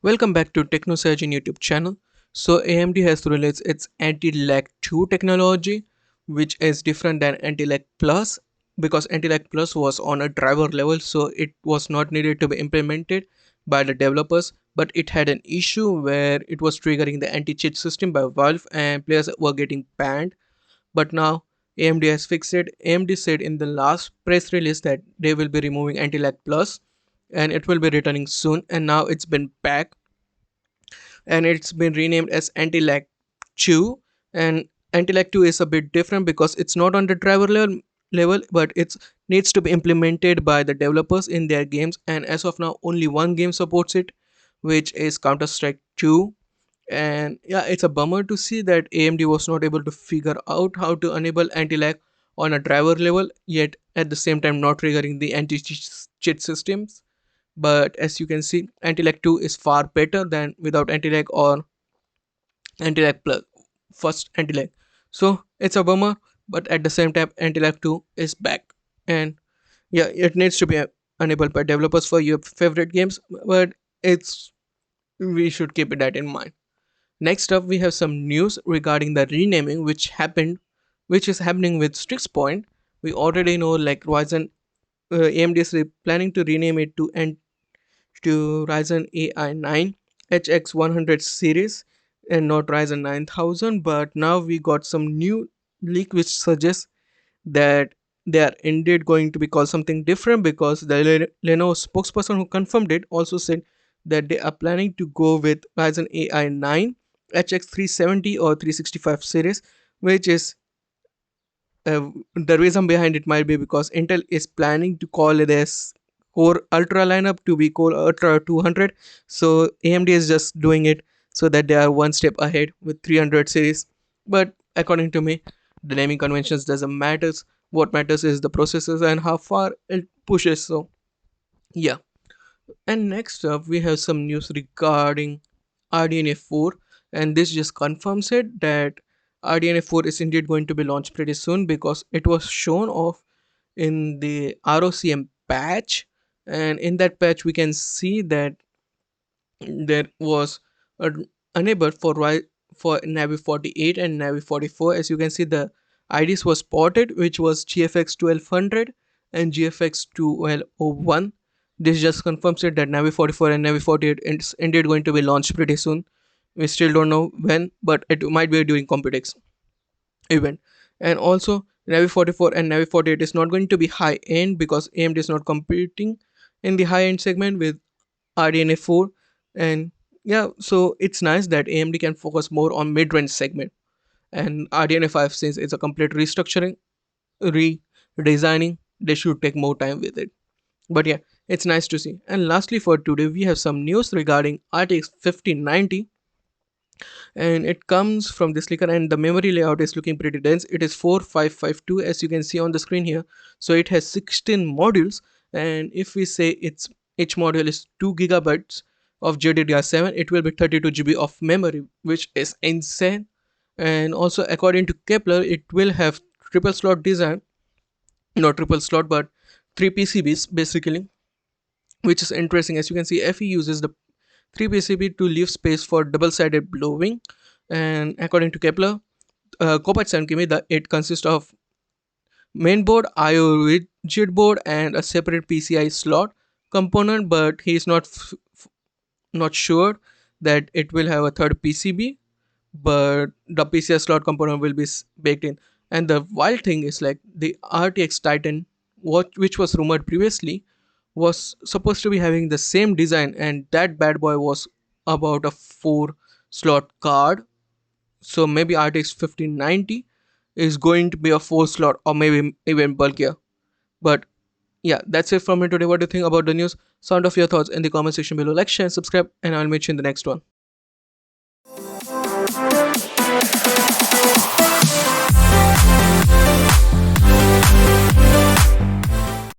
Welcome back to TechnoSurge in YouTube channel. So AMD has released its anti-lag 2 technology, which is different than anti-lag plus because anti-lag plus was on a driver level, so it was not needed to be implemented by the developers, but it had an issue where it was triggering the anti-cheat system by Valve and players were getting banned. But now AMD has fixed it. AMD said in the last press release that they will be removing anti-lag plus and it will be returning soon, and now it's been back and it's been renamed as anti-lag 2. And anti-lag 2 is a bit different because it's not on the driver level, but it needs to be implemented by the developers in their games, and as of now only one game supports it, which is Counter Strike 2. And yeah, it's a bummer to see that AMD was not able to figure out how to enable anti-lag on a driver level, yet at the same time not triggering the anti-cheat systems. But as you can see, anti-lag 2 is far better than without anti-lag or anti-lag plus first anti-lag. So it's a bummer, but at the same time anti-lag 2 is back. And yeah, it needs to be enabled by developers for your favorite games, but it's we should keep that in mind. Next up, we have some news regarding the renaming which is happening with Strix Point. We already know like Ryzen AMD is planning to rename it to Ryzen AI 9 HX100 series and not Ryzen 9000. But now we got some new leak which suggests that they are indeed going to be called something different, because the Lenovo spokesperson who confirmed it also said that they are planning to go with Ryzen AI 9 HX370 or 365 series, which is the reason behind it might be because Intel is planning to call this Core Ultra lineup to be Core Ultra 200. So AMD is just doing it so that they are one step ahead with 300 series. But according to me, the naming conventions doesn't matter. What matters is the processors and how far it pushes. So yeah. And next up, we have some news regarding RDNA 4, and this just confirms it that RDNA 4 is indeed going to be launched pretty soon, because it was shown off in the ROCM patch, and in that patch we can see that there was a enable for Navi 48 and Navi 44. As you can see, the IDs was spotted, which was GFX 1200 and GFX 1201. This just confirms it that Navi 44 and Navi 48 is indeed going to be launched pretty soon. We still don't know when, but it might be during Computex event. And also Navi 44 and Navi 48 is not going to be high end because AMD is not competing in the high end segment with RDNA 4. And yeah, so it's nice that AMD can focus more on mid-range segment, and RDNA 5, since it's a complete restructuring, redesigning, they should take more time with it. But yeah, it's nice to see. And lastly for today, we have some news regarding RTX 5090, and it comes from this leaker, and the memory layout is looking pretty dense. It is 4552 as you can see on the screen here. So it has 16 modules, and if we say it's each module is 2 gigabytes of GDDR7, it will be 32 GB of memory, which is insane. And also according to Kepler, it will have triple slot design, not triple slot but 3 PCBs basically, which is interesting. As you can see, FE uses the 3 PCB to leave space for double-sided blowing. And according to Kepler, Copper 7 Kimi, it consists of main board, IO rigid board, and a separate PCI slot component. But he is not sure that it will have a third PCB, but the PCI slot component will be baked in. And the wild thing is like the RTX Titan, which was rumored previously, was supposed to be having the same design, and that bad boy was about a 4 slot card. So maybe RTX 1590 is going to be a 4 slot or maybe even bulkier. But yeah, that's it from me today. What do you think about the news? Sound of your thoughts in the comment section below. Like, share, and subscribe, and I'll meet you in the next one.